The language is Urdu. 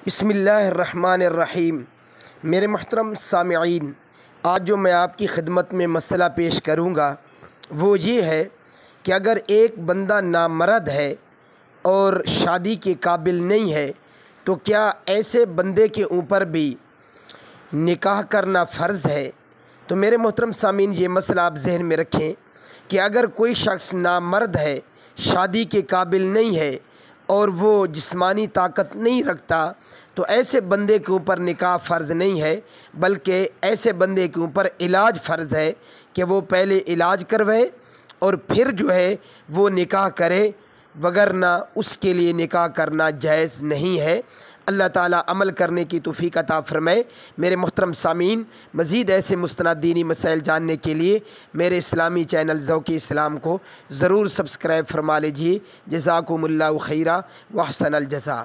بسم اللہ الرحمن الرحیم۔ میرے محترم سامعین، آج جو میں آپ کی خدمت میں مسئلہ پیش کروں گا وہ یہ ہے کہ اگر ایک بندہ نامرد ہے اور شادی کے قابل نہیں ہے تو کیا ایسے بندے کے اوپر بھی نکاح کرنا فرض ہے؟ تو میرے محترم سامعین، یہ مسئلہ آپ ذہن میں رکھیں کہ اگر کوئی شخص نامرد ہے، شادی کے قابل نہیں ہے اور وہ جسمانی طاقت نہیں رکھتا تو ایسے بندے کے اوپر نکاح فرض نہیں ہے، بلکہ ایسے بندے کے اوپر علاج فرض ہے کہ وہ پہلے علاج کروائے اور پھر جو ہے وہ نکاح کرے، وگرنہ اس کے لیے نکاح کرنا جائز نہیں ہے۔ اللہ تعالیٰ عمل کرنے کی توفیق عطا فرمائے۔ میرے محترم سامعین، مزید ایسے مستند دینی مسائل جاننے کے لیے میرے اسلامی چینل ذوق اسلام کو ضرور سبسکرائب فرما لیجیے۔ جزاکم اللہ خیرا و احسن الجزاء۔